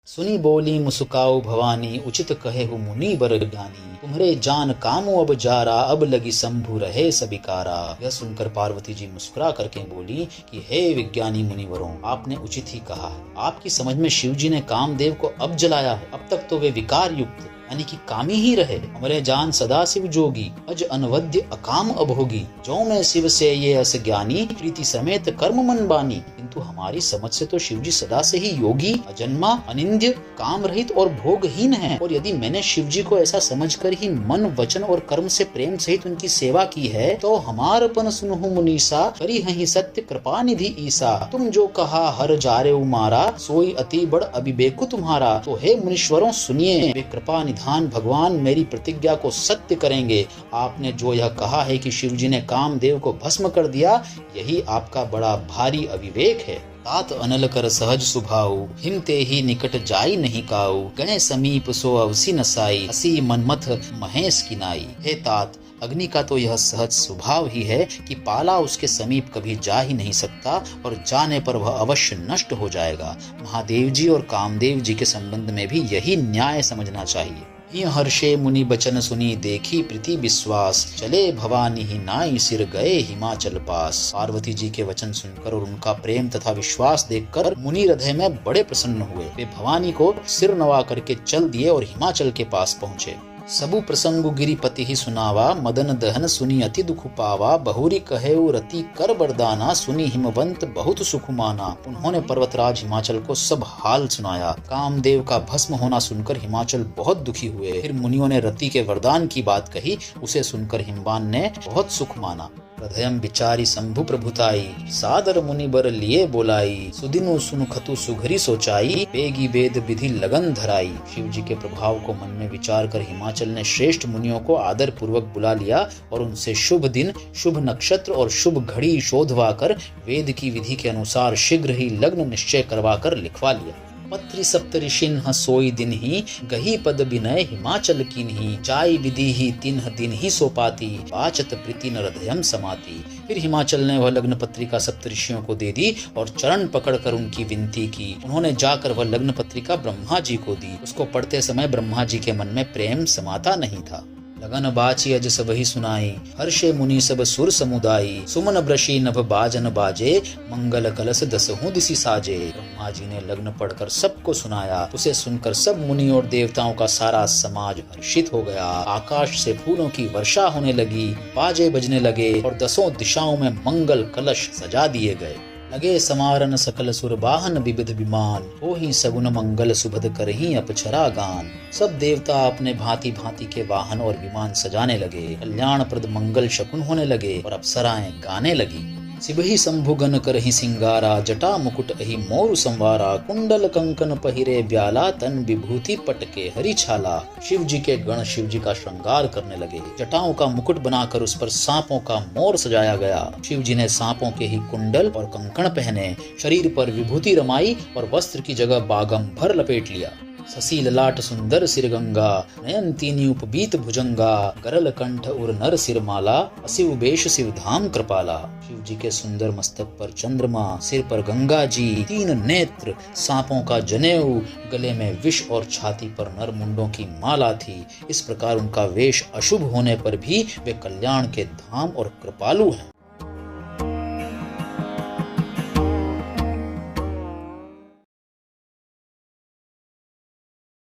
सुनी बोली मुस्काओ भवानी, उचित कहे हो मुनि बर ज्ञानी। तुम्हारे जान कामो अब जारा, अब लगी शंभु रहे सबिकारा। यह सुनकर पार्वती जी मुस्कुरा करके बोली कि हे विज्ञानी मुनिवरों, आपने उचित ही कहा है। आपकी समझ में शिव जी ने कामदेव को अब जलाया है। अब तक तो वे विकार युक्त यानी कि कामी ही रहे। हमरे जान सदा शिव जोगी, अज अनवद्य अकाम अभोगी। जो मैं शिव से ये अस ज्ञानी, प्रीति समेत कर्म मन बानी। किंतु हमारी समझ से तो शिव जी सदा से ही योगी, अजन्मा, अनिंद्य, काम रहित और भोगहीन है। और यदि मैंने शिव जी को ऐसा समझकर ही मन, वचन और कर्म से प्रेम सहित उनकी सेवा की है, तो हमारपन सुनहु मुनीसा, करी हहीं सत्य कृपा निधि ईसा। तुम जो कहा हर जारे उमारा, सोई अति बड़ अविवेकु तुम्हारा। तो हे मुनीश्वरों सुनिए, वे कृपा निधान भगवान मेरी प्रतिज्ञा को सत्य करेंगे। आपने जो यह कहा है कि शिव जी ने कामदेव को भस्म कर दिया, यही आपका बड़ा भारी अविवेक है। तात अनल कर सहज सुभाऊ, हिमते ही निकट जाई नहीं काऊ। गए समीप सो अवसी नसाई, असी मनमथ महेश की नाई। हे तात, अग्नि का तो यह सहज स्वभाव ही है कि पाला उसके समीप कभी जा ही नहीं सकता, और जाने पर वह अवश्य नष्ट हो जाएगा। महादेव जी और कामदेव जी के संबंध में भी यही न्याय समझना चाहिए। ही हर्षे मुनि बचन सुनी, देखी प्रीति विश्वास। चले भवानी ही नाई, सिर गए हिमाचल पास। पार्वती जी के वचन सुनकर और उनका प्रेम तथा विश्वास देखकर मुनि हृदय में बड़े प्रसन्न हुए। वे भवानी को सिर नवा करके चल दिए और हिमाचल के पास पहुँचे। सबु प्रसंगु गिरिपति ही सुनावा, मदन दहन सुनी अति दुख पावा। बहुरी कहेउ रति कर बरदाना, सुनी हिमवंत बहुत सुख माना। उन्होंने पर्वतराज हिमाचल को सब हाल सुनाया। कामदेव का भस्म होना सुनकर हिमाचल बहुत दुखी हुए। फिर मुनियों ने रति के वरदान की बात कही, उसे सुनकर हिमवान ने बहुत सुख माना। हृदयम विचारी शंभु प्रभुताई, सादर मुनि बर लिए बोलाई। सुदिनु सुनु खतु सुघरी सोचाई, बेगी वेद विधि लगन धराई। शिव जी के प्रभाव को मन में विचार कर हिमाचल ने श्रेष्ठ मुनियों को आदर पूर्वक बुला लिया और उनसे शुभ दिन, शुभ नक्षत्र और शुभ घड़ी शोधवा कर वेद की विधि के अनुसार शीघ्र ही लग्न निश्चय करवा कर लिखवा लिया। पत्री सप्तऋषिन सोई दिन ही, गही पद विनय हिमाचल कीन्ही। जाई विधि ही तिन्ह दिन ही सोपाती, बाचत प्रीति न हृदयम समाती। फिर हिमाचल ने वह लग्न पत्रिका सप्तऋषियों को दे दी और चरण पकड़कर उनकी विनती की। उन्होंने जाकर वह लग्न पत्रिका ब्रह्मा जी को दी। उसको पढ़ते समय ब्रह्मा जी के मन में प्रेम समाता नहीं था। लगन बाची अज सबहि सुनाई, हर्षे मुनि सब सुर समुदाई। सुमन ब्रशी नभ बाजन बाजे, मंगल कलश दसहु दिशि साजे। ब्रह्मा जी ने लग्न पढ़कर सबको सुनाया। उसे सुनकर सब मुनि और देवताओं का सारा समाज हर्षित हो गया। आकाश से फूलों की वर्षा होने लगी, बाजे बजने लगे और दसों दिशाओं में मंगल कलश सजा दिए गए। लगे समारन सकल सुर वाहन विविध विमान, हो ही सगुन मंगल सुभद करही अपछरा गान। सब देवता अपने भांति भांति के वाहन और विमान सजाने लगे। कल्याणप्रद मंगल शकुन होने लगे और अप्सराएं गाने लगी। सिबहि शंभुगन करहि सिंगारा, जटा मुकुट अहि मोरु संवारा। कुंडल कंकन पहिरे ब्याला, तन विभूति पटके हरि छाला। शिव जी के गण शिव जी का श्रृंगार करने लगे। जटाओं का मुकुट बनाकर उस पर सांपों का मोर सजाया गया। शिव जी ने सांपों के ही कुंडल और कंकण पहने, शरीर पर विभूति रमाई और वस्त्र की जगह बागम भर लपेट लिया। शशि ललाट सुंदर सिर गंगा, नयन तीनी उपबीत भुजंगा। गरल कंठ उर नर सिर माला, असिव बेश शिव धाम कृपाला। शिव जी के सुंदर मस्तक पर चंद्रमा, सिर पर गंगा जी, तीन नेत्र, सांपों का जनेऊ, गले में विष और छाती पर नर मुंडों की माला थी। इस प्रकार उनका वेश अशुभ होने पर भी वे कल्याण के धाम और कृपालु हैं।